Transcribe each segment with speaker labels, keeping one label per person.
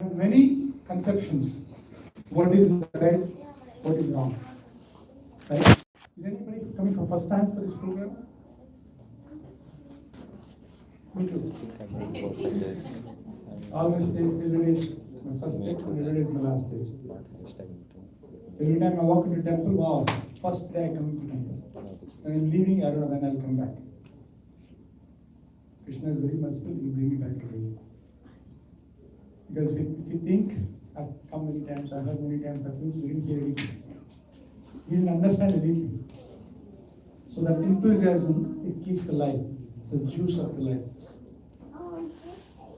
Speaker 1: Many conceptions. What is right, what is wrong. Right? Is anybody coming for first time for this program? Me too. Always says every day is my first day, every day is my last day. Every time I walk into temple, wow, first day I come into temple. When I'm leaving, I don't know when I'll come back. Krishna is very merciful, he'll bring me back again. Because if you think, I've come many times, I've heard many times, that means we didn't hear anything. We didn't understand anything. So that enthusiasm, it keeps alive. It's the juice of the life.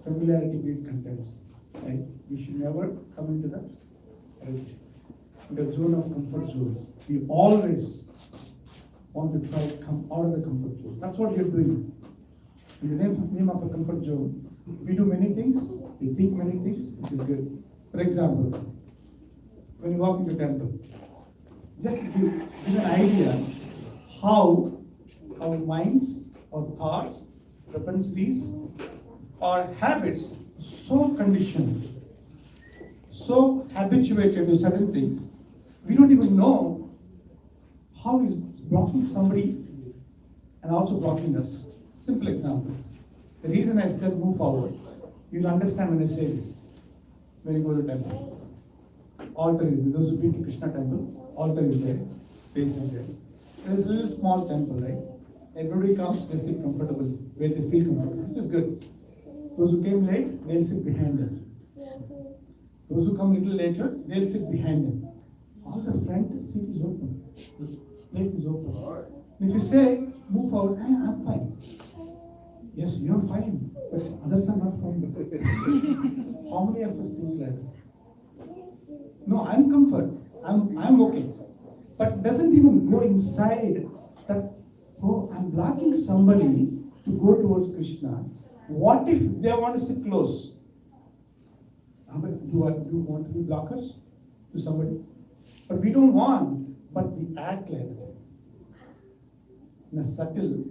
Speaker 1: Familiarity breeds contempt. Right? We should never come into the zone of comfort zone. We always want to try to come out of the comfort zone. That's what you're doing. In the name of a comfort zone, we do many things, we think many things, which is good. For example, when you walk into a temple, just to give an idea how our minds, our thoughts, propensities, our habits so conditioned, so habituated to certain things, we don't even know how it's blocking somebody and also blocking us. Simple example. The reason I said move forward, you'll understand when I say this. When you go to temple, altar is there. Those who've been to Krishna temple, altar is there, space is there. There's a little small temple, right? Everybody comes, they sit comfortable, where they feel comfortable, which is good. Those who came late, they'll sit behind them. Those who come a little later, they'll sit behind them. All the front seat is open. The place is open. And if you say, move forward, I'm fine. Yes, you're fine, but others are not fine. How many of us think like that? No, I'm comfort. I'm okay. But doesn't even go inside that, oh, I'm blocking somebody to go towards Krishna. What if they want to sit close? Do you want to be blockers to somebody? But we don't want, but we act like it. In a subtle,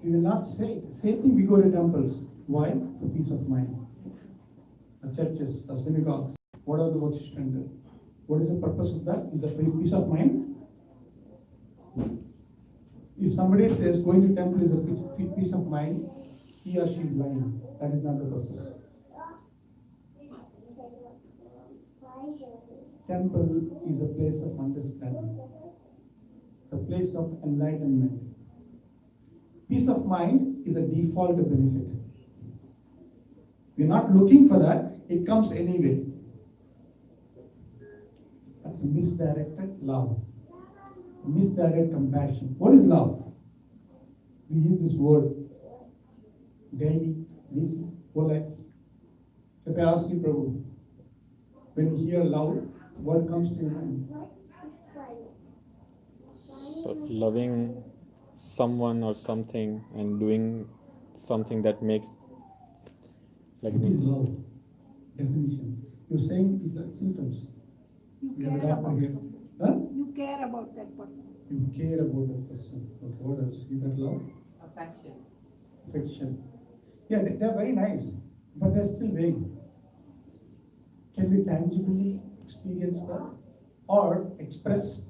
Speaker 1: we will not say it. Same thing we go to temples. Why? For peace of mind. Our churches, our synagogues, what are the worship centers? What is the purpose of that? Is it for peace of mind? If somebody says going to temple is a peace of mind, he or she is lying. That is not the purpose. Temple is a place of understanding, the place of enlightenment. Peace of mind is a default benefit. We're not looking for that, it comes anyway. That's a misdirected love, misdirected compassion. What is love? We use this word daily, weekly, whole life. If I ask you, Prabhu, when you hear love, what comes to your mind?
Speaker 2: So loving someone or something and doing something that makes
Speaker 1: like what is love? Definition. You're saying it's symptoms.
Speaker 3: You care about person.
Speaker 1: Huh?
Speaker 3: You care about that person.
Speaker 1: You care about that person. Okay, what else? You got love?
Speaker 4: Affection.
Speaker 1: Affection. Yeah, they're very nice, but they're still vague. Can we tangibly experience that or express?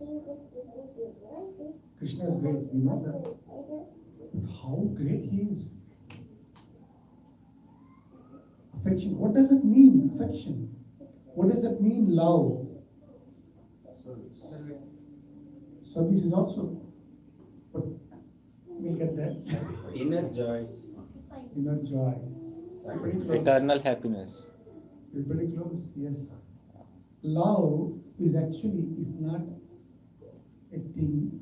Speaker 1: Krishna is great, you know that. But how great he is. Affection. What does it mean, affection? What does it mean, love?
Speaker 4: Service.
Speaker 1: Service is also. But we'll get that.
Speaker 5: Inner joy.
Speaker 1: Inner joy. Pretty close.
Speaker 2: eternal happiness.
Speaker 1: You're pretty close, yes. Love is not a thing,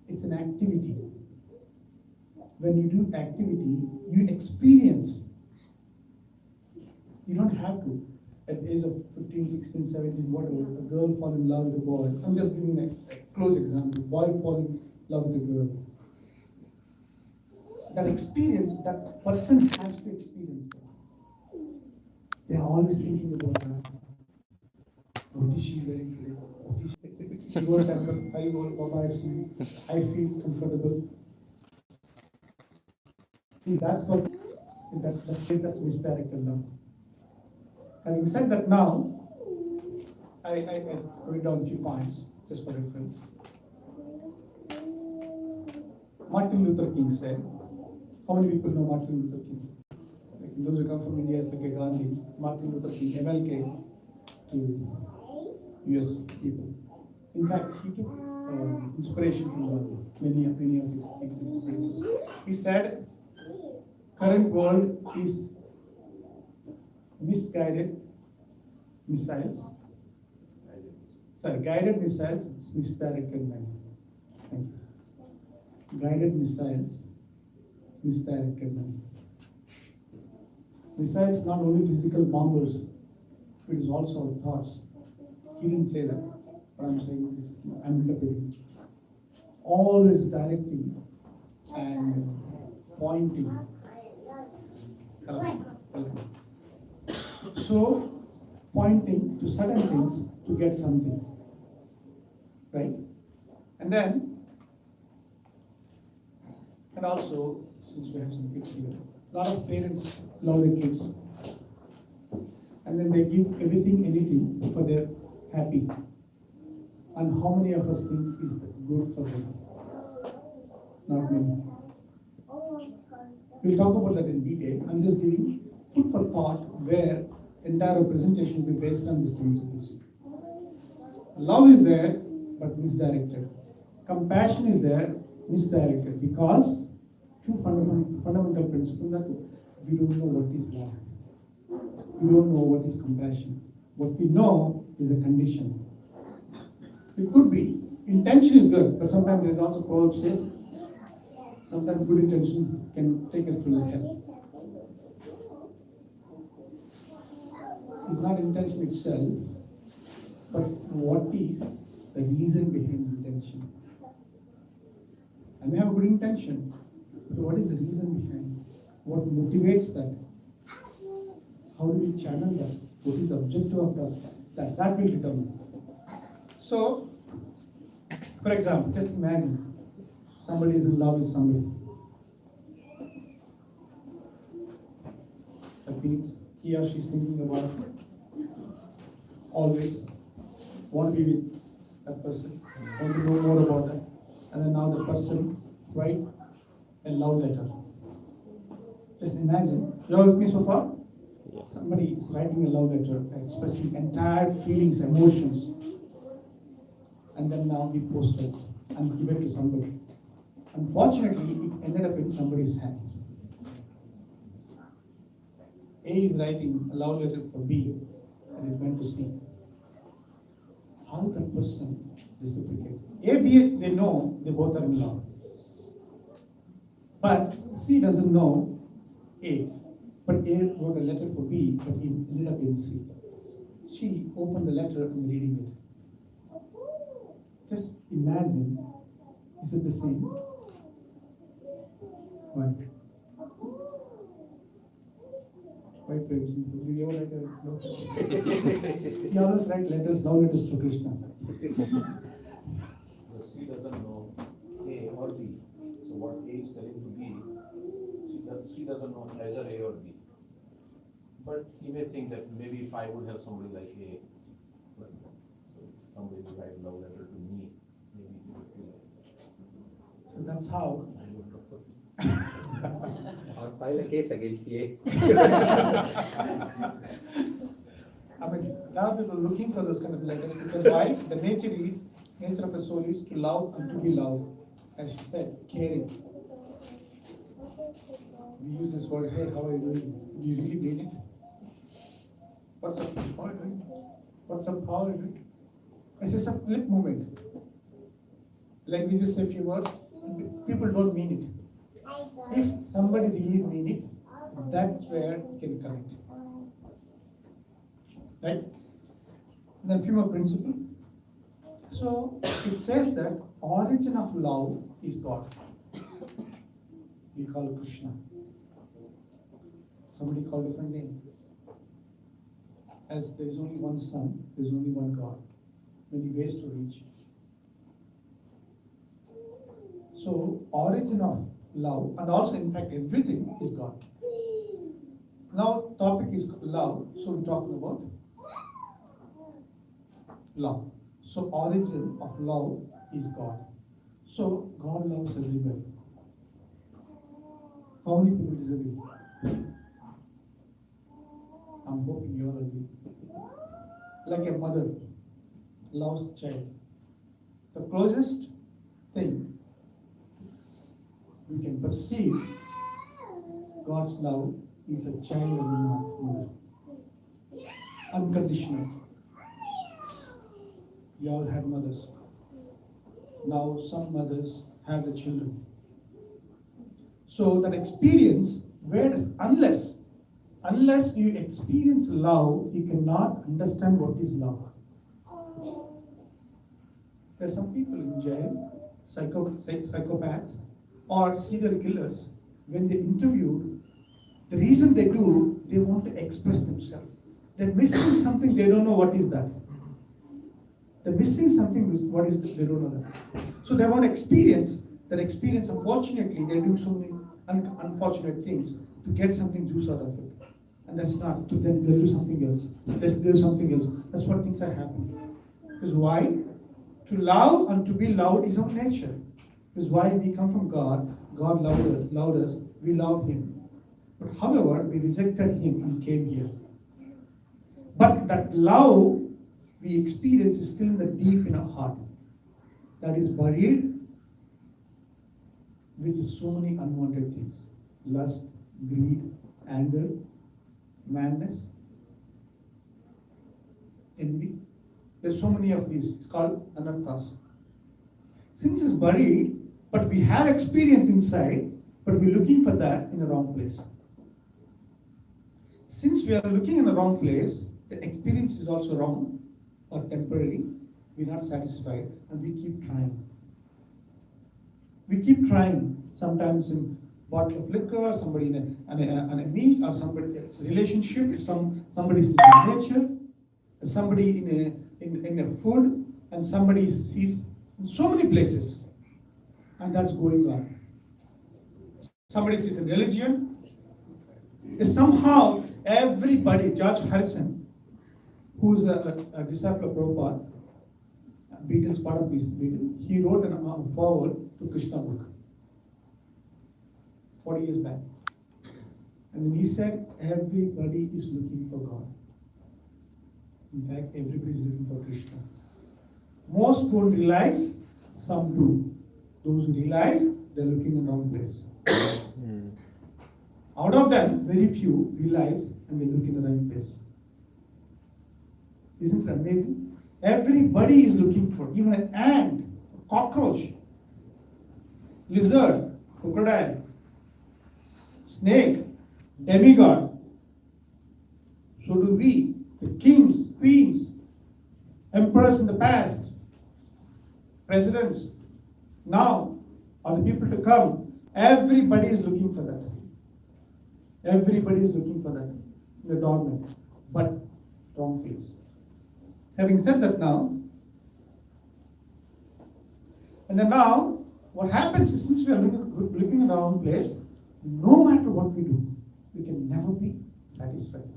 Speaker 1: it's an activity. When you do activity, you experience. You don't have to. At the age of 15, 16, 17, whatever, a girl fall in love with a boy. I'm just giving a close example. Boy fall in love with a girl. That experience, that person has to experience that. They are always thinking about that. What is she wearing today? What is she? Go temple, I go, Baba, I feel comfortable. That's what, that's misdirected love. Having said that now, I wrote down a few points just for reference. Martin Luther King said, how many people know Martin Luther King? Like those who come from India, it's like a Gandhi, Martin Luther King, MLK to US people. In fact, he took inspiration from many of his things. He said, current world is guided missiles, misdirected men. Thank you. Guided missiles, misdirected men. Missiles not only physical bombers, it is also our thoughts. He didn't say that, but I'm saying this, I'm interpreting. Always directing and pointing. So, pointing to certain things to get something, right? And then, and also, since we have some kids here, a lot of parents love their kids, and then they give everything, anything for their happy. And how many of us think is good for them? Not many. We'll talk about that in detail. I'm just giving food for thought where entire presentation will be based on these principles. Love is there, but misdirected. Compassion is there, misdirected, because two fundamental principles that we don't know what is love. We don't know what is compassion. What we know is a condition. It could be, intention is good, but sometimes there's also Proverb says, sometimes good intention can take us to the hell. It's not intention itself, but what is the reason behind intention? I may have a good intention, but what is the reason behind? What motivates that? How do we channel that? What is the objective of that? That will determine. So, for example, just imagine somebody is in love with somebody. That means he or she is thinking about always want to be with that person, want to know more about that. And then now the person write a love letter. Just imagine, you are with me so far?
Speaker 2: Yes.
Speaker 1: Somebody is writing a love letter, expressing entire feelings, emotions. And then now he posts it and give it to somebody. Unfortunately, it ended up in somebody's hand. A is writing a love letter for B, and it went to C. How can person reciprocate? A, B, they know they both are in love. But C doesn't know A. But A wrote a letter for B, but it ended up in C. She opened the letter and reading it. Just imagine, is it the same? Why? Why Prabhu? Did you ever write a letter? He always write letters, love letters to Krishna.
Speaker 4: The C doesn't know A or B. So what A is telling to B, C doesn't know either A or B. But he may think that maybe if I would have somebody like A, but somebody would write a love letter to me, maybe he would feel like.
Speaker 1: So that's how.
Speaker 4: I don't know.
Speaker 5: Or file a case against A.
Speaker 1: I mean, now people are looking for those kind of letters because why? The nature of a soul is to love and to be loved. As she said, caring. We use this word, hey, how are you doing? Do you really mean it? What's up? How are you doing? What's up? How are you doing? It's just a lip movement. Like we just say a few words, people don't mean it. If somebody really mean it, that's where it can connect. Right? And a few more principles. So it says that origin of love is God. We call it Krishna. Somebody called a different name. As there is only one sun, there is only one God. Many ways to reach. So origin of love, and also in fact everything is God. Now topic is love. So we're talking about love. So origin of love is God. So God loves everybody. How many people disagree? I'm hoping you all agree. Like a mother loves child. The closest thing we can perceive God's love is a child loving mother. Unconditional. You all had mothers. Now some mothers have the children. So that experience, unless you experience love, you cannot understand what is love. There are some people in jail, psychopaths or serial killers, when they interviewed, the reason they do, they want to express themselves. They're missing something, they don't know what is that. They're missing something, what is they don't know that. So they want to experience, that experience, unfortunately, they do so many unfortunate things to get something juice out of it. And that's not, to them they'll do something else. Let's do something else. That's what things are happening. Because why? To love and to be loved is our nature. Because why? We come from God, God loved us, we loved Him. But however, we rejected Him and came here. But that love we experience is still in the deep in our heart. That is buried with so many unwanted things. Lust, greed, anger, madness, envy. There's so many of these. It's called anarthas. Since it's buried, but we have experience inside, but we're looking for that in the wrong place. Since we are looking in the wrong place, the experience is also wrong or temporary. We're not satisfied and we keep trying. We keep trying, sometimes in bottle of liquor, somebody in a meal, or somebody else's relationship, somebody's nature, somebody in a food, and somebody sees in so many places, and that's going on. Somebody sees in religion. Somehow everybody, George Harrison, who's a disciple of Prabhupada, Beatles, part of Beatles, he wrote a foreword to Krishna book 40 years back. And he said, everybody is looking for God. In fact, everybody is looking for Krishna. Most don't realize, some do. Those who realize, they're looking in the wrong place. Out of them, very few realize and they look in the right place. Isn't it amazing? Everybody is looking for, even an ant, a cockroach, lizard, crocodile, snake, demigod. So do we, the kings, queens, emperors in the past, presidents, now, or the people to come. Everybody is looking for that. Everybody is looking for that, the dormant, but wrong place. Having said that now, and then now, what happens is, since we are looking at the wrong place, no matter what we do, we can never be satisfied.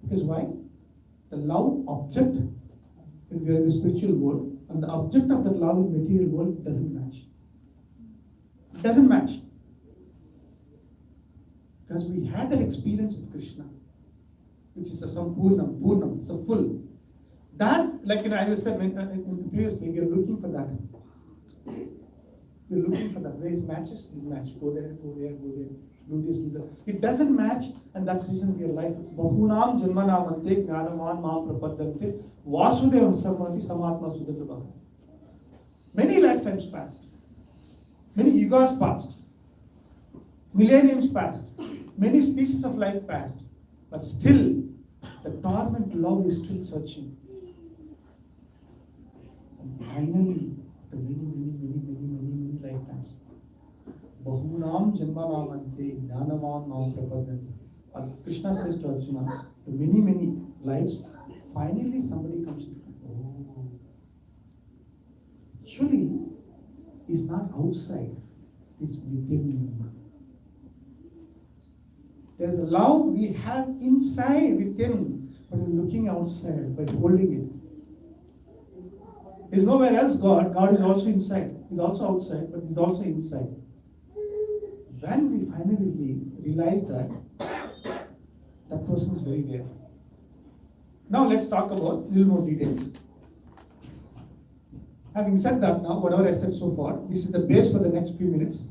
Speaker 1: Because why? The love object, when we are in the spiritual world, and the object of that love in the material world doesn't match. It doesn't match. Because we had that experience with Krishna, which is a Purnam, it's a full. That, like as I said previously, we are looking for that. We're looking for that. Where is matches? It match. Go there, go there, go there. Do this, do that. It doesn't match, and that's the reason we are life. Bahunam janmanamante gnanaman mam prapaddante vasudeva sarvati samatma sudhatra. Many lifetimes passed. Many yugas passed. Millenniums passed. Many species of life passed. But still, the dormant love is still searching. And finally, after many lifetimes, Bahunam Janmanamante Gnanavam Mam Prapadanti. Krishna says to Arjuna, to many lives, finally somebody comes to oh. Actually, it's not outside, it's within you. There's a love we have inside within, but we're looking outside by holding it. There's nowhere else God. God is also inside. He's also outside, but He's also inside. When we finally realize that, that person is very rare. Now let's talk about a little more details. Having said that now, whatever I said so far, this is the base for the next few minutes.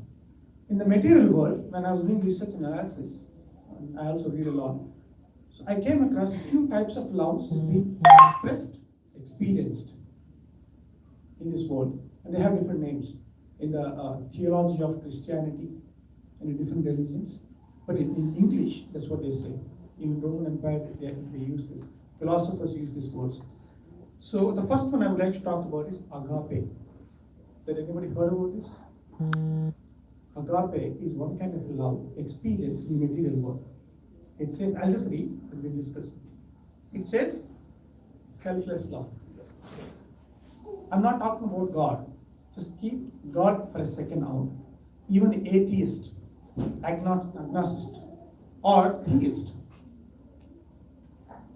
Speaker 1: In the material world, when I was doing research and analysis, I also read a lot. So I came across a few types of loves being expressed, experienced in this world. And they have different names in the theology of Christianity and in different religions. But in English, that's what they say. In Roman Empire, they use this. Philosophers use these words. So the first one I would like to talk about is agape. Has anybody heard about this? Agape is one kind of love experienced in material world. It says, I'll just read and we'll discuss. It says, selfless love. I'm not talking about God. Just keep God for a second out. Even atheist, agnostic, or theist,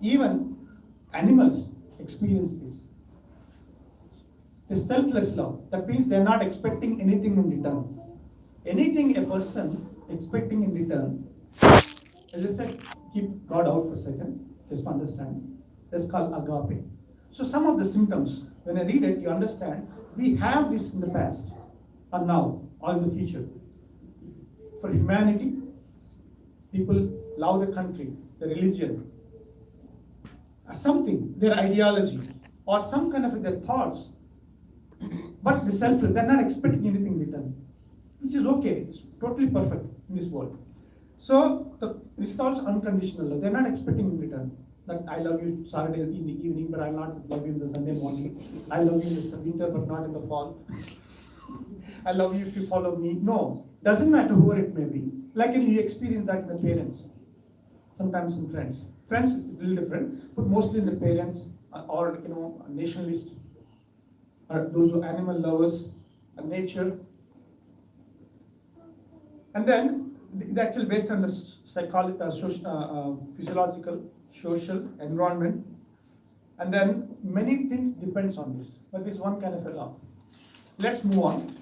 Speaker 1: even animals experience this. The selfless love. That means they're not expecting anything in return. Anything a person expecting in return, as I said, keep God out for a second, just to understand. That's called agape. So some of the symptoms, when I read it, you understand, we have this in the past, or now, or in the future. For humanity, people love the country, the religion, or something, their ideology, or some kind of their thoughts. But the selfless, they're not expecting anything in return, which is okay, it's totally perfect in this world. So this is also unconditional love. They're not expecting in return that I love you Saturday in the evening, but I'll not love you in the Sunday morning. I love you in the winter, but not in the fall. I love you if you follow me. No, doesn't matter who it may be. Like you experience that in the parents, sometimes in friends. Friends is a little different, but mostly in the parents or nationalists, or those who are animal lovers, nature. And then it's actually based on the physiological, social, environment. And then many things depends on this. But this is one kind of a love. Let's move on.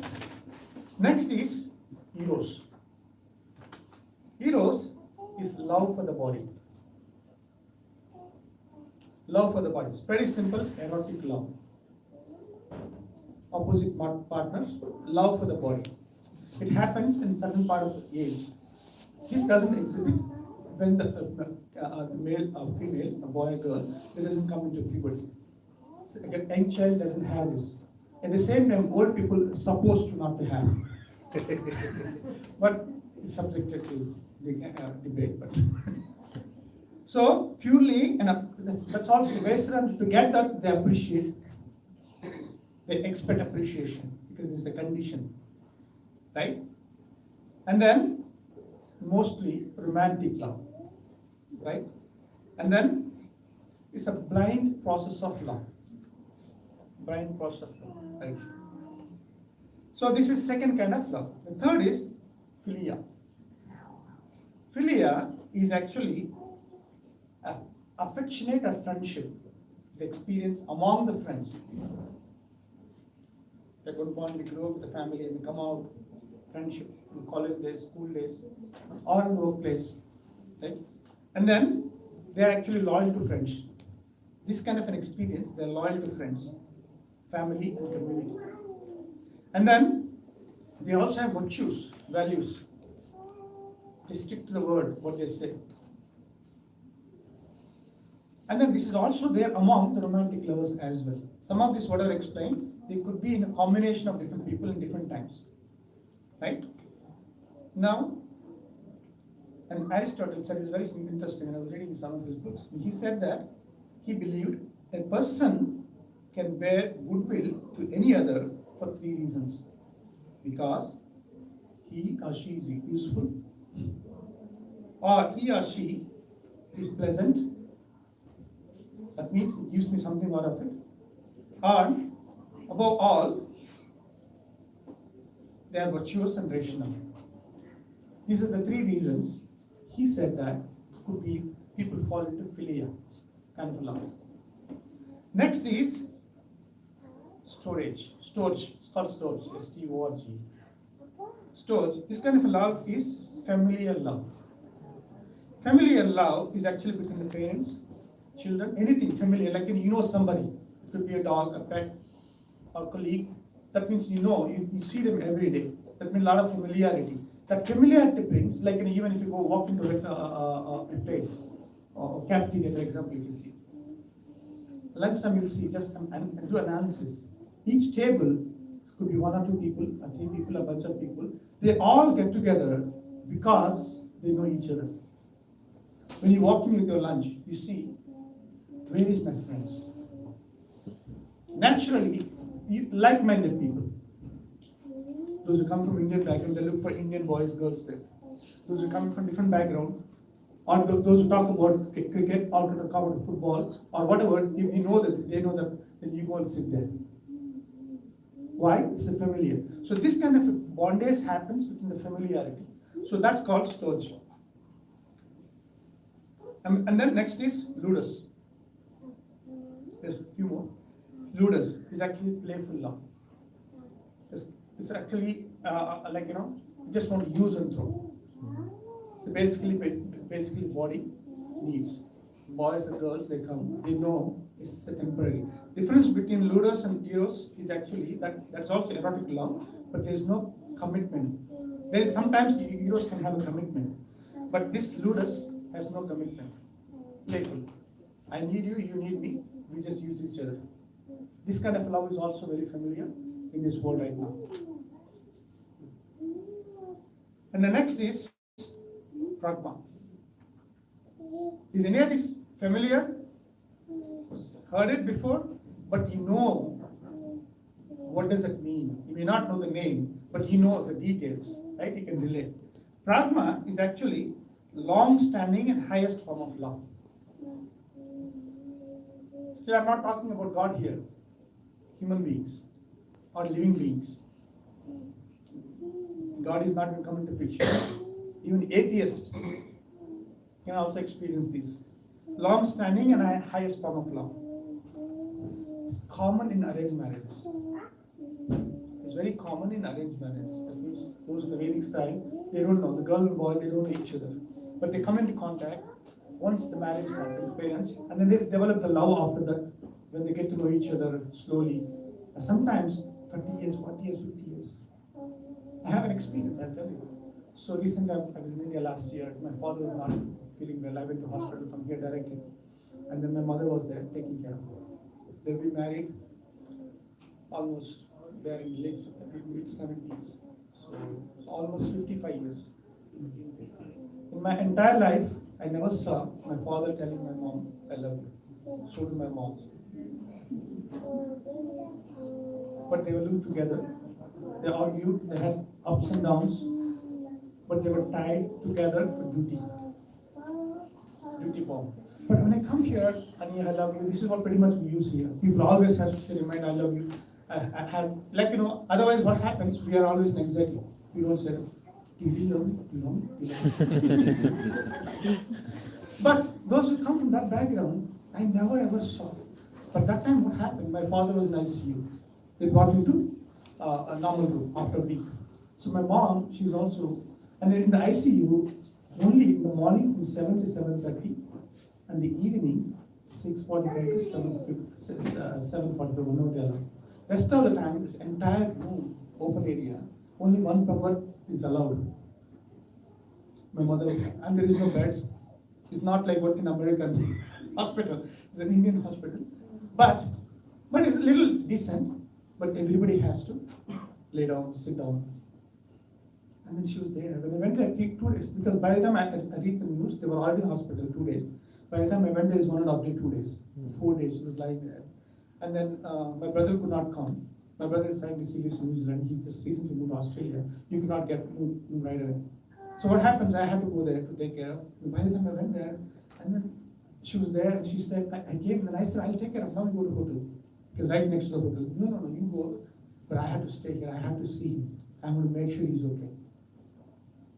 Speaker 1: Next is eros. Eros is love for the body. Love for the body. It's pretty simple, erotic love. Opposite partners, love for the body. It happens in certain part of the age. This doesn't exhibit when the male or female, a boy or girl, it doesn't come into puberty. So a young child doesn't have this. At the same time, old people are supposed to not to have. But it's subjected to debate. But so purely, and that's also Western, to get that they appreciate, they expect appreciation because it's a condition, right? And then mostly romantic love, right? And then it's a blind process of love. Blind process of love, right? So this is second kind of love. The third is philia. Philia is actually affectionate or friendship, the experience among the friends. Like one point we grew up with the family and we come out, friendship in college days, school days, or in the workplace, right? And then they're actually loyal to friends. This kind of an experience, they're loyal to friends, family and community. And then they also have virtues, values. They stick to the word, what they say. And then this is also there among the romantic lovers as well. Some of this, what I explained, they could be in a combination of different people in different times, right? Now, and Aristotle said it's very interesting, and I was reading some of his books. He said that he believed a person can bear goodwill to any other for three reasons. Because he or she is useful, or he or she is pleasant, that means it gives me something out of it, and above all, they are virtuous and rational. These are the three reasons he said that could be people fall into philia, kind of love. Next is storage. Storage, it's called storage, S-T-O-R-G. Storage, this kind of love is familial love. Familial love is actually between the parents, children, anything familiar, like you know somebody. It could be a dog, a pet, or colleague. That means you see them every day. That means a lot of familiarity. That familiarity brings, like even if you go walk into a place, or cafeteria, for example, if you see. Lunchtime you'll see, just and do analysis. Each table could be 1 or 2 people, or 3 people, a bunch of people. They all get together because they know each other. When you walk in with your lunch, you see, where is my friends? Naturally, like-minded people. Those who come from Indian background, they look for Indian boys, girls there. Those who come from different background, or those who talk about cricket, or to talk about football, or whatever, if you know that, they know that, then you go and sit there. Why? It's the familiar. So this kind of bondage happens between the familiarity. So that's called storge. And then next is ludus. There's a few more. Ludus is actually playful love. It's actually you just want to use and throw. So basically body needs. Boys and girls, they come, they know it's a temporary. Difference between ludus and eros is actually that's also erotic love, but there is no commitment. There is sometimes eros can have a commitment, but this ludus has no commitment. Playful. I need you, you need me. We just use each other. This kind of love is also very familiar in this world right now. And the next is pragma. Is any of this familiar? Heard it before, but you know what does it mean. You may not know the name, but you know the details, right? You can relate. Pragma is actually long-standing and highest form of love. Still, I'm not talking about God here. Human beings or living beings. God is not going to come into picture. Even atheists can also experience this. Long-standing and highest form of love. It's common in arranged marriages. It's very common in arranged marriages. That means those in the Vedic style, they don't know. The girl and boy, they don't know each other. But they come into contact once the marriage happens, parents, and then they develop the love after that when they get to know each other slowly. And sometimes 30 years, 40 years, 50 years. I have an experience, I'll tell you. So recently, I was in India last year. My father was not feeling well. I went to hospital from here directly. And then my mother was there taking care of her. They've been married almost, they're in late 70s. So it's almost 55 years. In my entire life, I never saw my father telling my mom, I love you. So did my mom. But they were living together. They argued, they had ups and downs, but they were tied together for duty. Duty bond. But when I come here, Ani, I love you, this is what pretty much we use here. People always have to say, remind, I love you. I have, otherwise what happens, we are always in anxiety. We don't say, do you really love me? You know? You know? But those who come from that background, I never ever saw. But that time what happened, my father was in ICU. They brought me to a normal room after a week. So my mom, she was also, and then in the ICU, only in the morning from 7 to 7:30, and the evening 6:45 to 7:45, no the other. Rest of the time, this entire room, open area, only one proper is allowed. My mother was, and there is no beds. It's not like what in American hospital. It's an Indian hospital, but it's a little decent. But everybody has to lay down, sit down. And then she was there. When I went there, I think 2 days, because by the time I read the news, they were already in the hospital 2 days. By the time I went there, it was 1.5 days, 2 days. 4 days, she was lying there. And then my brother could not come. My brother is scientist, he lives in New Zealand. He just recently moved to Australia. You could not move right away. So what happens, I had to go there to take care of. By the time I went there, and then she was there, and she said, I came, and I said, I'll take care of him, go to the hotel. Because right next to the hotel, no, you go. But I have to stay here, I have to see him. I'm going to make sure he's okay.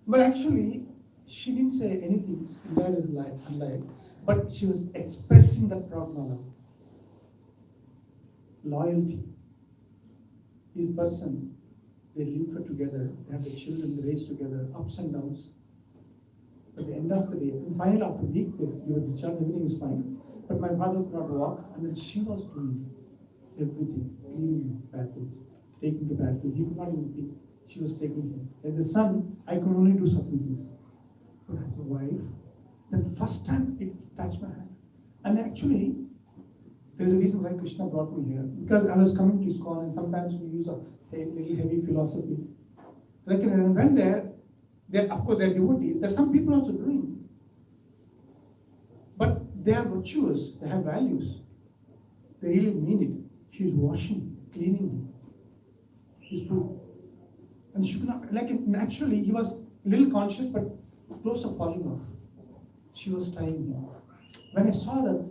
Speaker 1: But actually, she didn't say anything, that is like unlike, but she was expressing that pragna love. Loyalty. This person, they live for together, they have the children, they raise together, ups and downs. At the end of the day, and finally after a week, they were discharged, everything is fine. But my father could not walk, and then she was doing everything, cleaning bathroom, taking the bathroom. He could not even pick. She was taking him. As a son, I could only do certain things. But as a wife, the first time it touched my hand. And actually, there is a reason why Krishna brought me here. Because I was coming to ISKCON, and sometimes we use a little heavy philosophy. Like when I went there, of course, they're devotees. There's some people also doing. But they are virtuous. They have values. They really mean it. She's washing, cleaning him. He's good. And she could not, like, naturally, he was a little conscious, but close to falling off. She was tying him. When I saw that,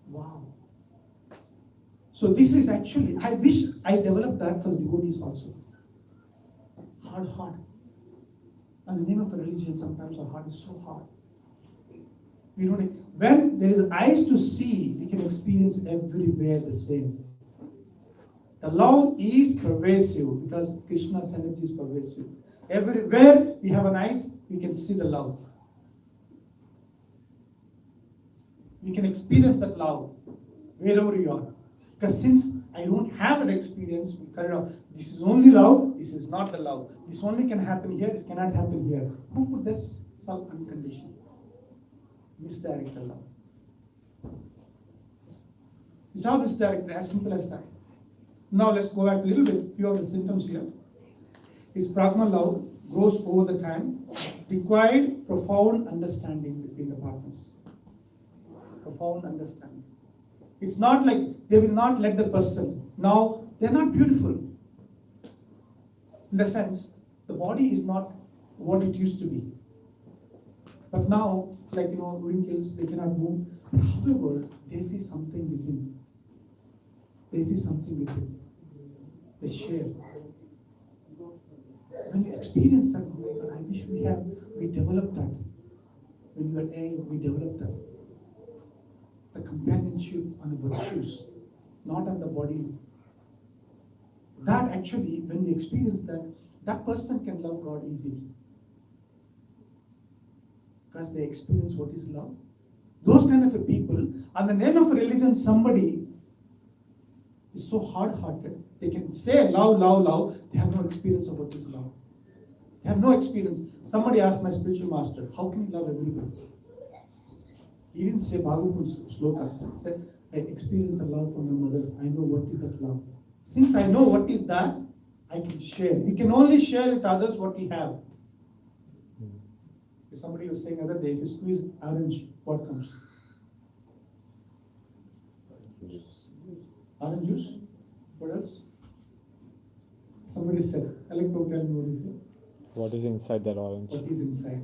Speaker 1: wow. So this is actually, I wish I developed that for the devotees also. Hard heart. And the name of a religion, sometimes our heart is so hard. We don't. When there is eyes to see, we can experience everywhere the same. The love is pervasive because Krishna's energy is pervasive. Everywhere we have an eyes, we can see the love. We can experience that love wherever you are. Because since I don't have that experience, we cut it off. This is only love, this is not the love. This only can happen here, it cannot happen here. Who put this? Self-unconditioned. Misdirected love. It's how misdirected, as simple as that. Now let's go back a little bit, few of the symptoms here. His pragma love grows over the time, required profound understanding between the partners. Profound understanding. It's not like they will not let the person. Now, they're not beautiful. In the sense, the body is not what it used to be. But now, like, wrinkles, they cannot move. However, they see something within. They see something within. They share. When you experience that, I wish we developed that. When you are young, we developed that. The companionship on the virtues, not on the body. That actually, when we experience that, that person can love God easily. Because they experience what is love. Those kind of a people, on the name of a religion, somebody is so hard-hearted. They can say love, love, love. They have no experience of what is love. They have no experience. Somebody asked my spiritual master, how can you love everybody? He didn't say Bhagavatam sloka. He said, I experienced the love from my mother. I know what is that love. Since I know what is that, I can share. We can only share with others what we have. Somebody was saying the other day, if you squeeze orange, what comes? Orange juice? What else? Somebody said, I like to tell me what he said.
Speaker 2: What is inside that orange?
Speaker 1: What is inside?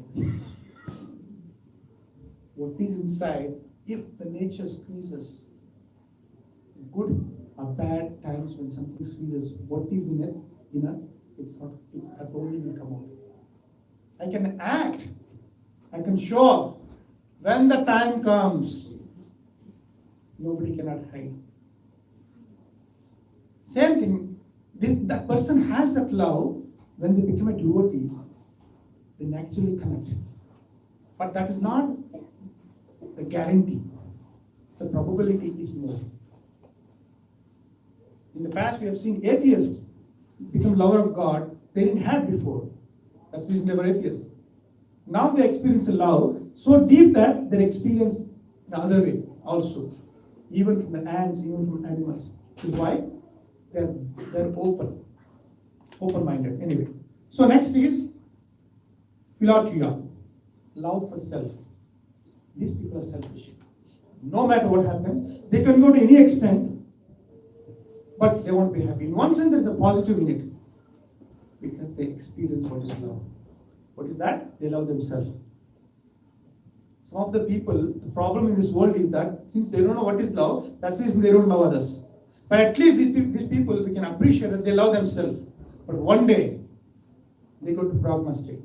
Speaker 1: What is inside, if the nature squeezes, good or bad times when something squeezes, what is in it, it's not, that only will come out. I can act, I can show off. When the time comes, nobody cannot hide. Same thing, that person has that love, when they become a devotee, they naturally connect. But that is not the guarantee. The probability is more. In the past, we have seen atheists become lover of God they didn't have before. That's the reason they were atheists. Now they experience the love so deep that they experience the other way also. Even from the ants, even from animals. Which is why they're open-minded. Anyway. So next is philatria, love for self. These people are selfish. No matter what happens, they can go to any extent, but they won't be happy. In one sense, there is a positive in it, because they experience what is love. What is that? They love themselves. Some of the people, the problem in this world is that since they don't know what is love, that's the reason they don't love others. But at least these people, we can appreciate that they love themselves. But one day, they go to pragma state.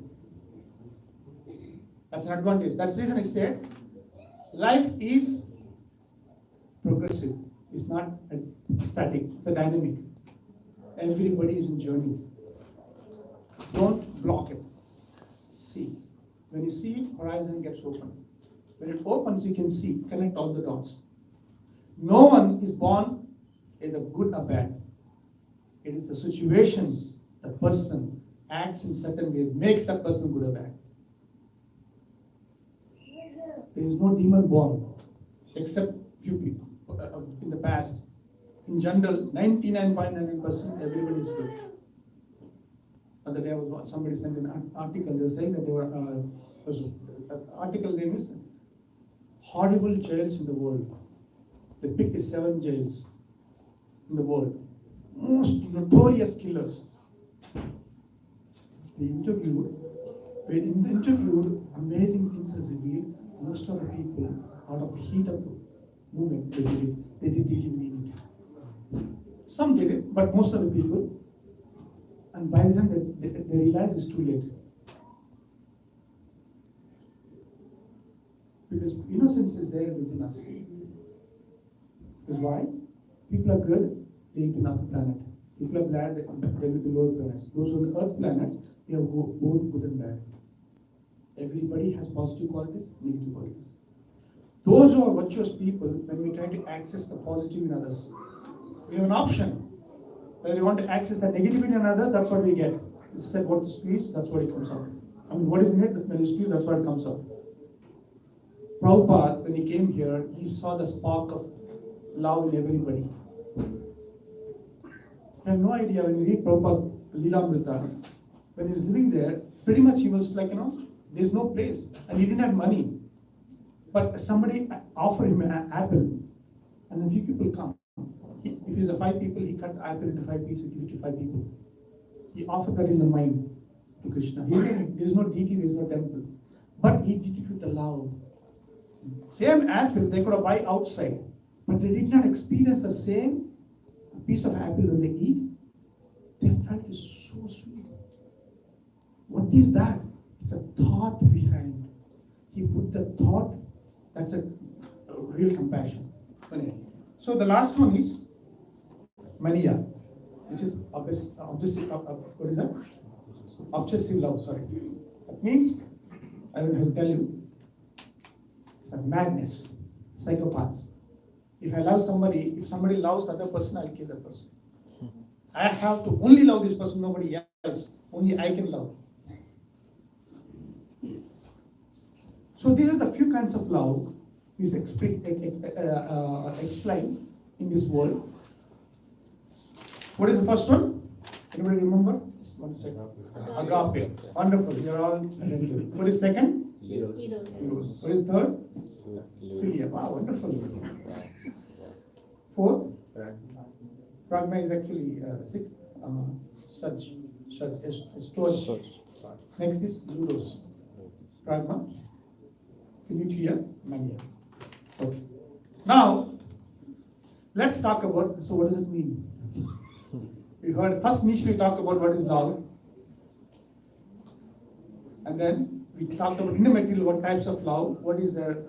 Speaker 1: That's an advantage. That's the reason I said life is progressive. It's not static. It's a dynamic. Everybody is in journey. Don't block it. See. When you see, horizon gets open. When it opens, you can see, connect all the dots. No one is born either good or bad. It is the situations the person acts in certain way makes that person good or bad. There is no demon born, except few people in the past. In general, 99.99% everybody is good. Other day, somebody sent an article. They were saying that there were article name is horrible jails in the world. They picked 7 jails in the world, most notorious killers. They interviewed. In the interview, amazing things are revealed. Most of the people, out of heat of movement, they did it. They didn't really mean it. Some did it, but most of the people. And by the time they realize it's too late. Because innocence is there within us. Because why? People are good, they live in upper planet. People are bad, they live in the lower planets. Those on the earth planets, they have both good and bad. Everybody has positive qualities, negative qualities. Those who are virtuous people, when we try to access the positive in others, we have an option. Whether we want to access the negativity in others, that's what we get. It's said what to squeeze, that's what it comes out. I mean, what is in it, when you squeeze, that's what it comes out. Prabhupada, when he came here, he saw the spark of love in everybody. I have no idea when you read Prabhupada Leelamrita, when he's living there, pretty much he was like, there's no place. And he didn't have money. But somebody offered him an apple. And a few people come. If he's a 5 people, he cut the apple into 5 pieces, give it to 5 people. He offered that in the mind to Krishna. There's no deity, there's no temple. But he did it with the love. Same apple they could have buy outside, but they did not experience the same piece of apple when they eat. They felt it's so sweet. What is that? It's a thought behind. He put the thought. That's a real compassion. So the last one is mania, which is obsessive. What is that? Obsessive love. Sorry. That means I will tell you. It's a madness, psychopaths. If I love somebody, if somebody loves the other person, I'll kill that person. I have to only love this person, nobody else. Only I can love. So these are the few kinds of love is explained in this world. What is the first one? Anybody remember? Just one second. Agape. Wonderful. You're all attentive. What is second? Eros. What is third? Philia. Wow, wonderful. Fourth? Pragma is actually sixth. Such. Next is Ludos. Pragma. Fiducia. Mania. Okay. Now, let's talk about, so what does it mean? We heard, first initially talk about what is love. And then we talked about in the material what types of love, what is their,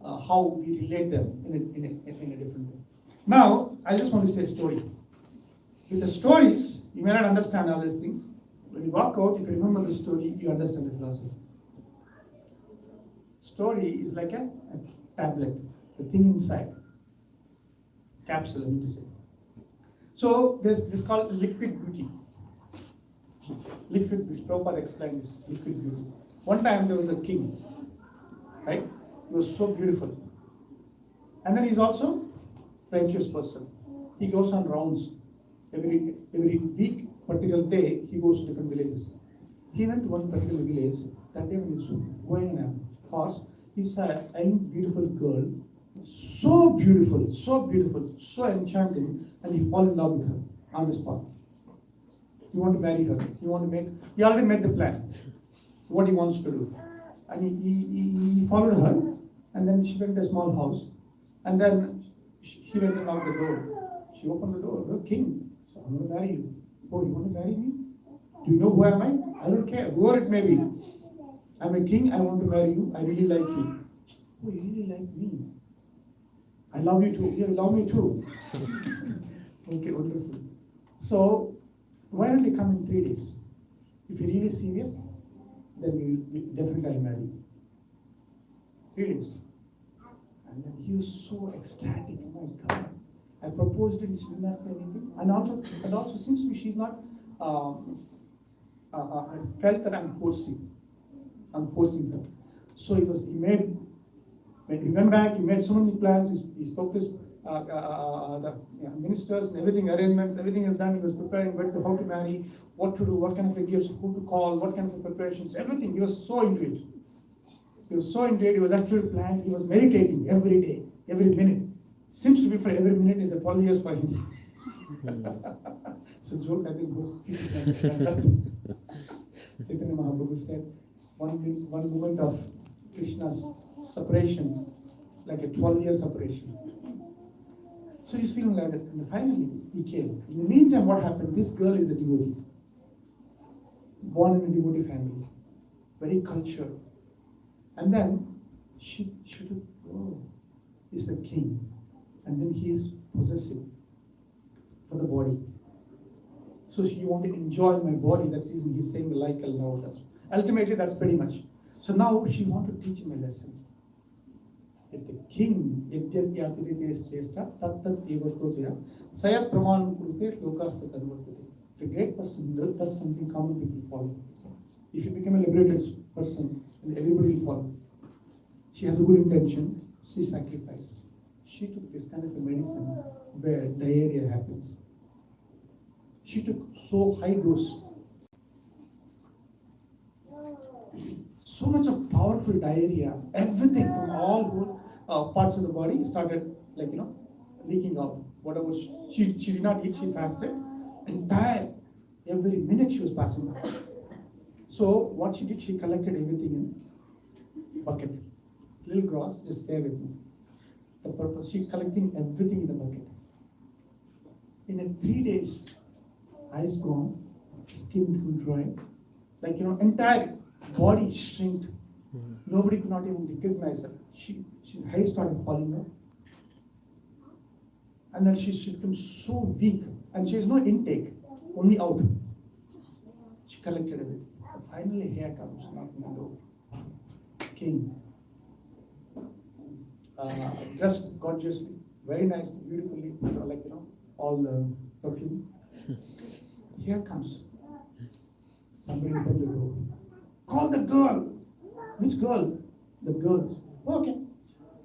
Speaker 1: how we relate them in a different way. Now, I just want to say a story. With the stories, you may not understand all these things. When you walk out, if you remember the story, you understand the philosophy. Story is like a tablet, the thing inside. Capsule, I need to say. So, there's this called liquid beauty. Liquid beauty. Prabhupada explained this liquid beauty. One time there was a king, right? He was so beautiful. And then he's also a righteous person. He goes on rounds. Every week, particular day, he goes to different villages. He went to one particular village. That day when he was going in a horse, he saw a beautiful girl. So beautiful, so enchanting, and he fell in love with her on the spot. He wanted to marry her. He already made the plan, what he wants to do. And he followed her, and then she went to a small house, and then she went and knocked the door. She opened the door. "Oh, king, so I'm going to marry you." "Oh, you want to marry me? Do you know who am I?" "I don't care, whoever it may be. I'm a king, I want to marry you, I really like you. Oh, you really like me? I love you too. You love me too. Okay, wonderful. So, why don't you come in 3 days? If you're really serious, then we definitely marry you. 3 days. And then he was so ecstatic. Oh my God. I proposed and she did not say anything. And also seems to be she's not, I felt that I'm forcing her. So he when he went back, he made so many plans, he spoke to his, the ministers and everything, arrangements, everything is done. He was preparing how to marry, what to do, what kind of a gifts, who to call, what kind of preparations, everything. He was so into it. He was actually planning, he was meditating every day, every minute. Seems to be for every minute is a 12 years for him. It's a joke, I think. Chaitanya Mahaprabhu said, one moment of Krishna's separation, like a 12-year separation. So he's feeling like that. And finally, he came. In the meantime, what happened? This girl is a devotee. Born in a devotee family. Very cultured. And then she took, oh, he's a king. And then he is possessive for the body. So she wanted to enjoy my body. That's reason he's saying like a love. Ultimately, that's pretty much. So now she wanted to teach him a lesson. If the king, sayat pramanam kurute lokasta tanvartate. If a great person does something, common people follow. If you become a liberated person, then everybody will follow. She has a good intention, she sacrificed. She took this kind of a medicine where diarrhea happens. She took so high dose. So much of powerful diarrhea, everything from all parts of the body started leaking out. Whatever she did not eat, she fasted. Every minute she was passing out. So what she did, she collected everything in bucket. Little gross, just stay with me. The purpose, she's collecting everything in the bucket. In 3 days, eyes gone, skin dry, entire body shrinked. Nobody could not even recognize her. She hair started falling off. And then she became so weak. And she has no intake, only out. She collected everything. Finally, here comes, knocking the door. King. Dressed gorgeously, very nicely, beautifully, all perfume. Here comes. Somebody's at the door. Call the girl. Which girl? The girl. Oh, okay.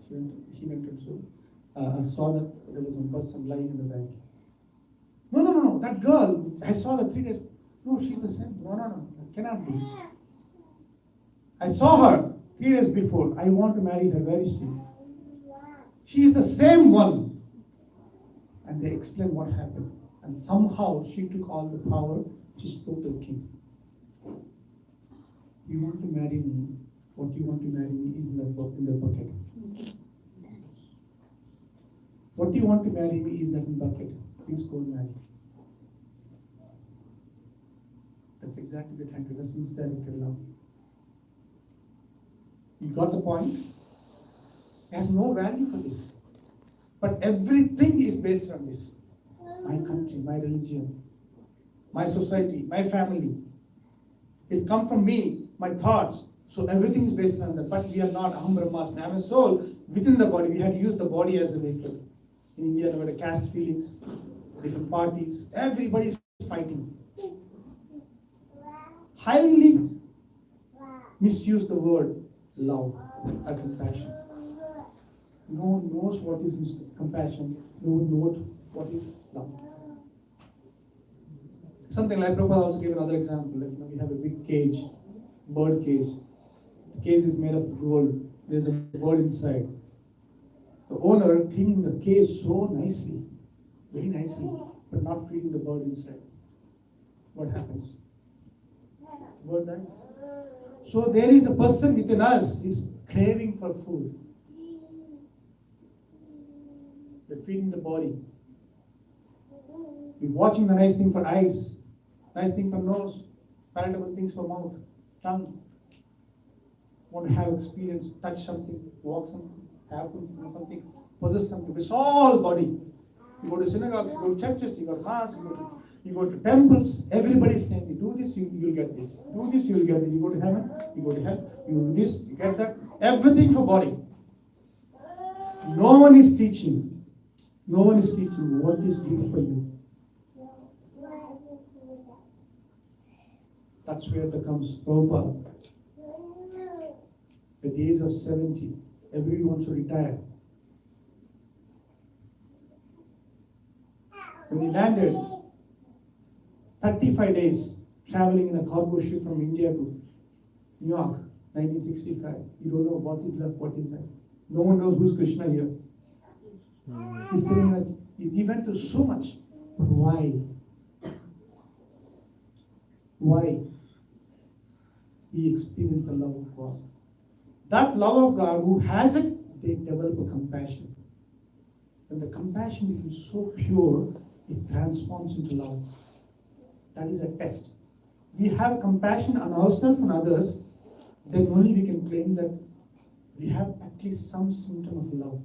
Speaker 1: He went and saw that there was one person lying in the bed. No. That girl, I saw her 3 days. No, she's the same. No. That cannot be. I saw her 3 days before. I want to marry her. Where is she? She is the same one. And they explained what happened. And somehow she took all the power. She spoke to the king. You want to marry me? What you want to marry me is in the bucket. What you want to marry me is that in bucket. Please go and marry. That's exactly the time to that's misdirected love. You got the point? It has no value for this. But everything is based on this. My country, my religion, my society, my family. It comes from me, my thoughts. So everything is based on that. But we are not Aham Brahmasmi. I am a soul within the body. We had to use the body as a vehicle. In India, there were the caste feelings, different parties. Everybody is fighting. Highly misuse the word love or compassion. No one knows what is compassion. No one knows what is love. Something like Prabhupada also gave another example. We have a big cage, bird cage. The cage is made of gold. There's a bird inside. The owner cleaning the cage so nicely, very nicely, but not feeding the bird inside. What happens? The bird dies. So there is a person within us is craving for food. We're feeding the body. We're watching the nice thing for eyes, nice thing for nose, palatable things for mouth, tongue. want to have experience, touch something, walk something, have something, possess something. It's all body. You go to synagogues, you go to churches, you go to mass, you go to temples. Everybody is saying, do this, you'll get this. Do this, you'll get this. You go to heaven, you go to hell. You do this, you get that. Everything for body. No one is teaching. No one is teaching what is good for you. That's where there comes Prabhupada. The days of 70, everyone wants to retire. When he landed, 35 days traveling in a cargo ship from India to New York, 1965. You don't know what is left, what is left. No one knows who's Krishna here. He's saying that he went through so much. Why? Why? He experienced the love of God. That love of God, who has it, they develop a compassion. When the compassion becomes so pure, it transforms into love. That is a test. We have compassion on ourselves and others, then only we can claim that we have at least some symptom of love.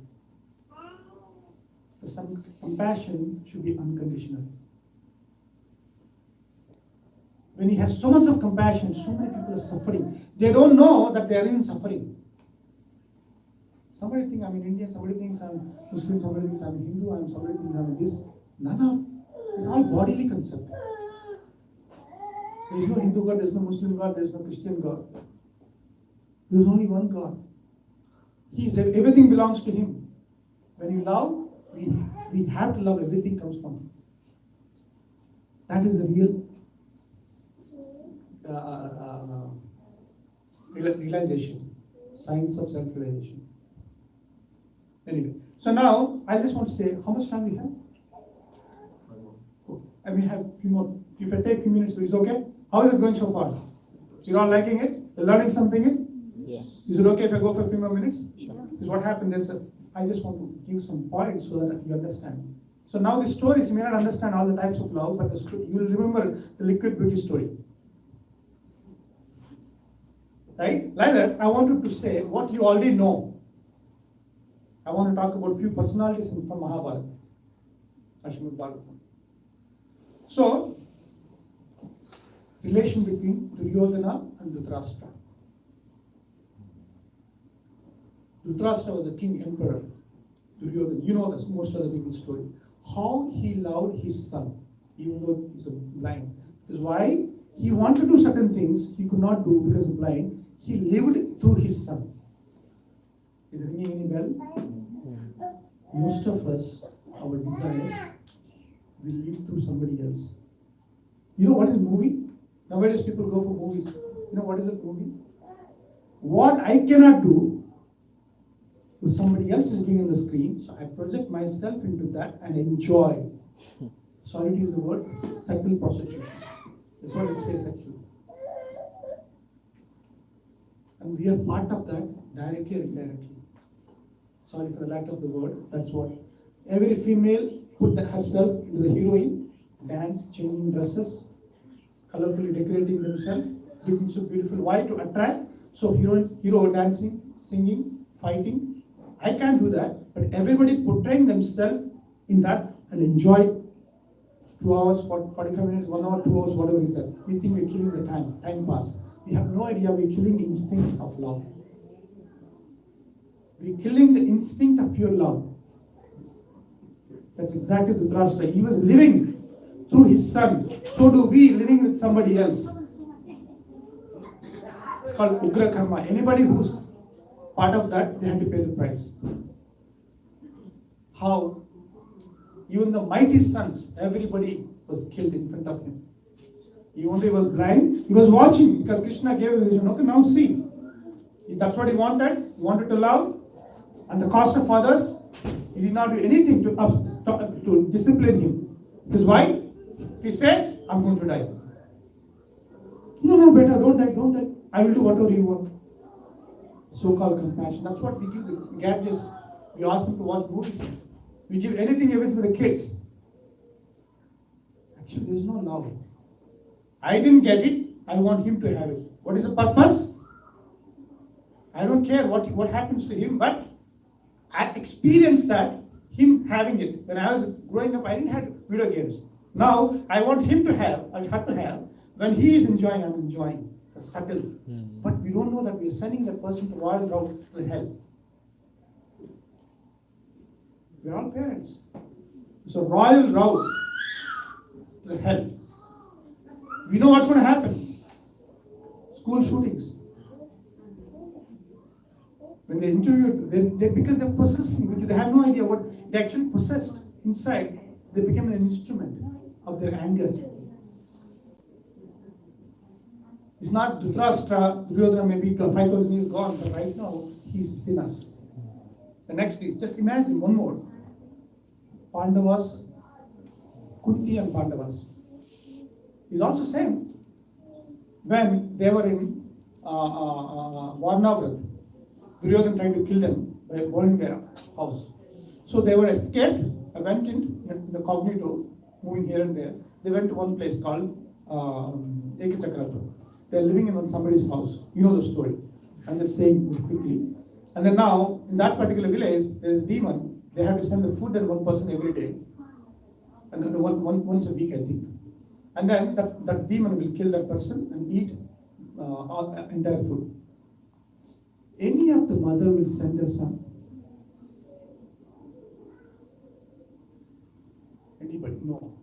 Speaker 1: The compassion should be unconditional. When he has so much of compassion, so many people are suffering. They don't know that they are in suffering. Somebody thinks I'm an Indian, somebody thinks I'm Muslim, somebody thinks I'm Hindu, somebody thinks I'm this. None of it's all bodily concept. There is no Hindu God, there is no Muslim God, there is no Christian God. There is only one God. Everything belongs to Him. When you love, we have to love. Everything comes from Him. That is the real realization, science of self-realization. Anyway, so now I just want to say, how much time we have? I may have a few more. If I take a few minutes, is it okay? How is it going so far? You're all liking it? You're learning something?
Speaker 2: Yeah.
Speaker 1: Is it okay if I go for a few more minutes?
Speaker 2: Sure.
Speaker 1: Because what happened is, I just want to give some points so that you understand. So now the stories, you may not understand all the types of love, but you will remember the liquid beauty story. Right? Like that, I wanted to say what you already know. I want to talk about few personalities from Mahabharata. Ashmad Bhagavatam. So, relation between Duryodhana and Dhritarashtra. Dhritarashtra was a king emperor. Duryodhana, you know this, most of the people's story. How he loved his son, even though he's blind. Because why? He wanted to do certain things he could not do because of blind. He lived through his son. Is it ringing any bell? Most of us, our desires, we live through somebody else. You know what is a movie? Nowadays people go for movies. You know what is a movie? What I cannot do, somebody else is doing on the screen, so I project myself into that and enjoy. Sorry to use the word, subtle prostitution. That's what it says actually. And we are part of that, directly or indirectly. Sorry for the lack of the word, that's what. Every female put herself into the heroine, dance, changing dresses, colorfully decorating themselves, looking so beautiful. Why? To attract. So hero dancing, singing, fighting. I can't do that, but everybody portraying themselves in that and enjoy 2 hours, 45 minutes, 1 hour, 2 hours, whatever is that. We think we're killing the time pass. We have no idea we're killing the instinct of love. We're killing the instinct of pure love. That's exactly Dhritarashtra. He was living through his son. So do we, living with somebody else. It's called Ugra Karma. Anybody who's part of that, they have to pay the price. How? Even the mighty sons, everybody was killed in front of him. He only was blind. He was watching because Krishna gave him the vision. Okay, now see. If that's what he wanted to love, and the cost of others, he did not do anything to discipline him. Because why? If he says, I'm going to die. No, better, don't die. I will do whatever you want. So-called compassion. That's what we give the gadgets. We ask them to watch movies. We give anything away for the kids. Actually, there is no love. I didn't get it. I want him to have it. What is the purpose? I don't care what happens to him, but I experienced that, him having it. When I was growing up, I didn't have video games. Now, I want him to have, I have to have. When he is enjoying, I'm enjoying. The subtle. But we don't know that we are sending that person to royal route to hell. We are all parents. It's a royal route to hell. We know what's going to happen. School shootings. When they interviewed, because they're possessing, they have no idea what they actually possessed inside. They become an instrument of their anger. It's not Dhritarashtra, Duryodhana maybe 5,000 years gone, but right now he's within us. The next is, just imagine one more. Pandavas, Kunti and Pandavas. Is also same. When they were in Varnavrat, Duryodhana tried to kill them by burning their house. So they were escaped. I went in the cognito, moving here and there. They went to one place called Ekachakrapur. They're living in somebody's house. You know the story. I'm just saying it quickly. And then now, in that particular village, there's a demon. They have to send the food and one person every day. And then once a week, I think. And then that demon will kill that person and eat entire food. Any of the mother will send their son? Anybody? No.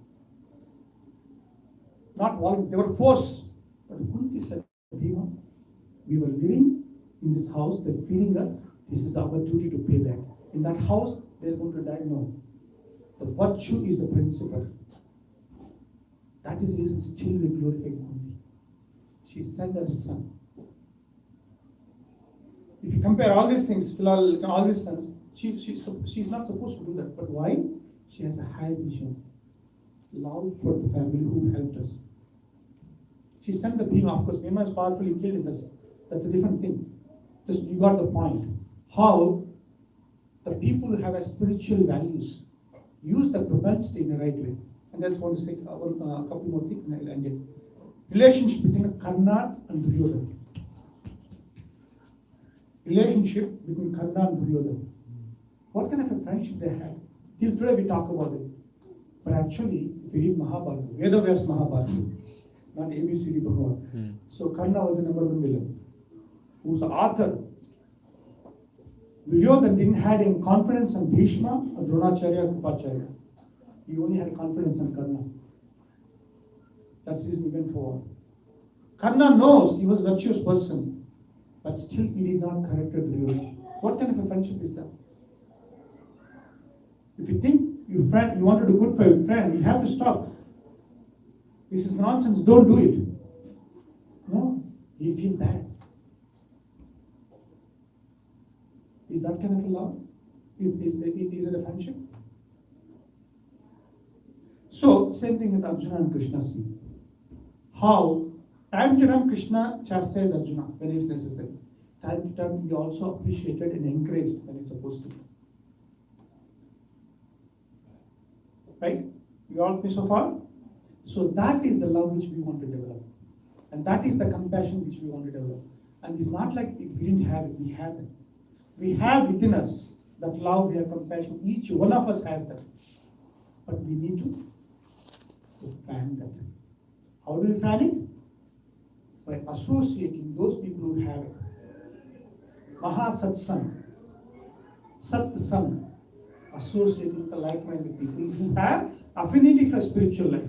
Speaker 1: Not voluntary. They were forced. But Kunti said, demon, we were living in this house, they're feeding us, this is our duty to pay back. In that house, they're going to die. No. The virtue is the principle. That is the reason still we glorify Kunti. She sent her son. If you compare all these things, all these sons, she's not supposed to do that. But why? She has a high vision. Love for the family who helped us. She sent the Bhima, of course, Bhima is powerfully killed in this. That's a different thing. Just you got the point. How the people who have a spiritual values use the propensity in the right way. And I just want to say a couple more things and I'll end it. Relationship between Karna and Duryodhana. Relationship between Karna and Duryodhana. What kind of a friendship they had? Till today we talk about it. But actually, if you read Mahabharata, Vedavyas Mahabharata, not ABCD Bhagavan. So Karna was the number one villain, who was the author. Duryodhana didn't have any confidence on Bhishma or Dronacharya or Kripacharya. He only had confidence on Karna. That's his reason for. Karna knows he was a virtuous person, but still he did not correct Duryodhana. What kind of a friendship is that? If you think you want to do good for your friend, you have to stop. This is nonsense, don't do it. No, you feel bad. Is that kind of a love? Is it a friendship? So, same thing with Arjuna and Krishna. See how time to time Krishna chastised Arjuna when it's necessary. Time to time he also appreciated and encouraged when it's supposed to. Right? You all with me so far? So that is the love which we want to develop. And that is the compassion which we want to develop. And it's not like we didn't have it, we have it. We have within us that love, we have compassion. Each one of us has that. But we need to fan that. How do we fan it? By associating those people who have it. Maha Satsang, Satsang, associating the like-minded people who have affinity for spiritual life.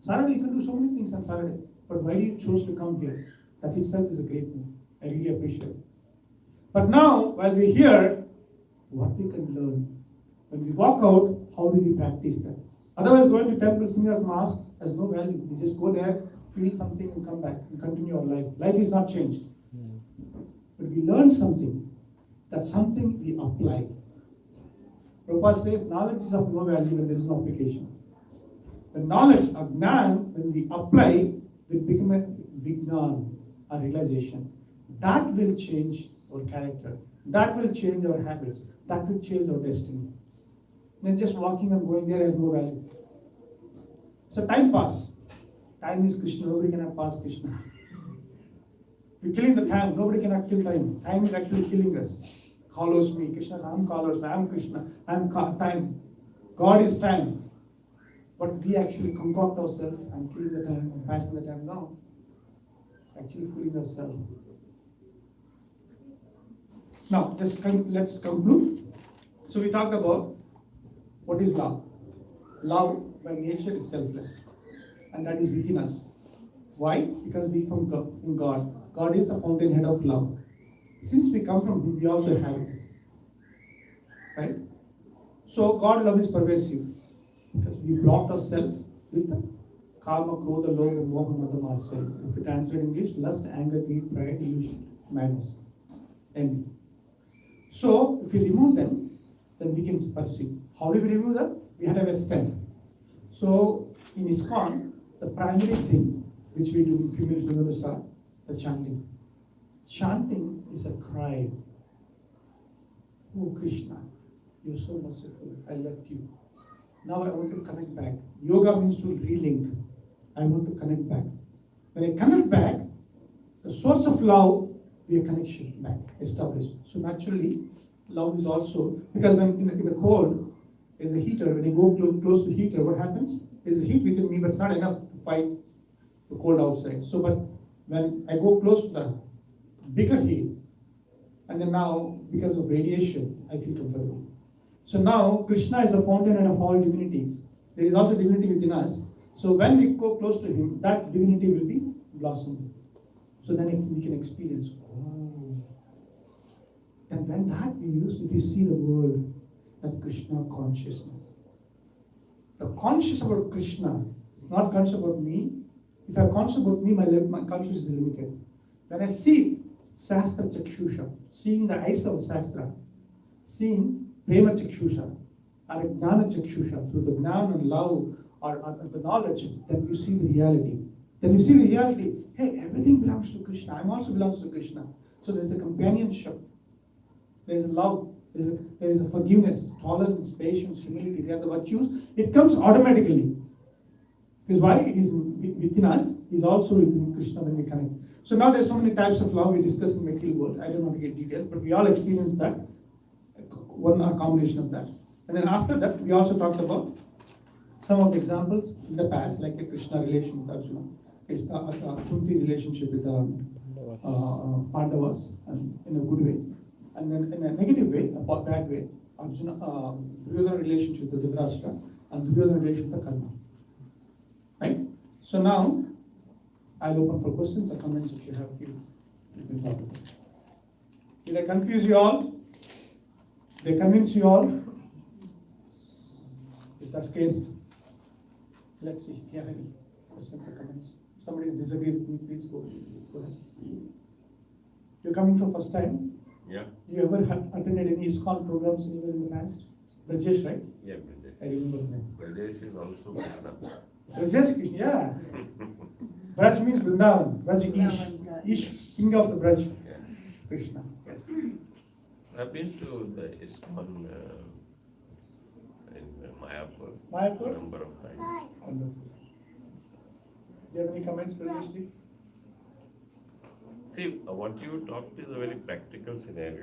Speaker 1: Saturday, you can do so many things on Saturday, but why do you choose to come here? That itself is a great thing. I really appreciate it. But now, while we're here, what we can learn. When we walk out, how do we practice that? Otherwise, going to temple, sing at mass has no value. We just go there, feel something, and come back and continue our life. Life is not changed. But we learn something. That's something we apply. Prabhupada says knowledge is of no value when there is no application. The knowledge, Agnan, when we apply, will become a Vignan, a realization. That will change our character. That will change our habits. That will change our destiny. And just walking and going there has no value. So time pass. Time is Krishna. Nobody can have passed Krishna. We're killing the time. Nobody cannot kill time. Time is actually killing us. Follows me. Krishna, I'm follows me. I'm Krishna. Time. God is time. But we actually concoct ourselves. I'm killing the time. I'm passing the time now. Actually fooling ourselves. Now, let's conclude. So we talked about what is love. Love by nature is selfless. And that is within us. Why? Because we come from God. God is the fountainhead of love. Since we come from Him, we also have it. Right? So God love is pervasive. Because we blocked ourselves with the karma, krodha, lobha, moha, madam ourselves. If it answered in English, lust, anger, greed, pride, illusion, madness, envy. So if we remove them, then we can perceive. How do we remove them? We have a step. So in ISKCON, the primary thing which we do in few minutes we're going to start, the chanting. Chanting is a cry. Oh Krishna, you're so merciful. I left you. Now I want to connect back. Yoga means to relink. I want to connect back. When I connect back, the source of love, be a connection back established. So naturally, love is also, because when in the cold, there's a heater. When I go close to heater, what happens? There's a heat within me, but it's not enough to fight the cold outside. So, but when I go close to the bigger heat, and then now, because of radiation, I feel comfortable. So now, Krishna is the fountain of all divinities. There is also divinity within us. So when we go close to Him, that divinity will be blossoming. So then we can experience. Oh. And when that we use, if you see the world as Krishna consciousness. The conscious about Krishna is not conscious about me. If I'm conscious about me, my consciousness is limited. When I see Shastra Chakshusha, seeing the eyes of Shastra, seeing Prema Chakshusha, or Jnana Chakshusha, through the Jnana and love, or the knowledge, then you see the reality. Then you see the reality, hey, everything belongs to Krishna. I also belongs to Krishna. So there's a companionship. There's a love. There is a forgiveness, tolerance, patience, humility. They are the virtues. It comes automatically. Because why? It is within us. It is also within Krishna when we connect. So now there's so many types of love we discuss in material world. I don't want to get details, but we all experience that. One or combination of that. And then after that, we also talked about some of the examples in the past, like a Krishna relation with Arjuna, a Kunti relationship with Pandavas, and in a good way. And then in a negative way, a bad way, Arjuna, Duryodhana relationship with Dhritarashtra, and Duryodhana relationship with Karna. Right? So now, I'll open for questions or comments if you have few. You can talk about it. Did I confuse you all? Did I convince you all? If that's the case, let's see if you have any questions or comments. If somebody disagrees with me, please go ahead. You're coming for first time?
Speaker 6: Yeah.
Speaker 1: You ever attended any ISKCON programs anywhere in the past? Brajesh, right?
Speaker 6: Yeah, Brajesh.
Speaker 1: I remember his name.
Speaker 6: Brajesh is also Krishna.
Speaker 1: Brajesh Krishna, yeah. Braj means Vrindavan. Braj Ish, king of the Braj.
Speaker 6: Yeah.
Speaker 1: Krishna, yes.
Speaker 6: I've been to the ISKCON in Mayapur
Speaker 1: Mayapur?
Speaker 6: a number of times.
Speaker 1: Wonderful. Do you have any comments, Brajesh?
Speaker 6: See, what you talked is a very practical scenario.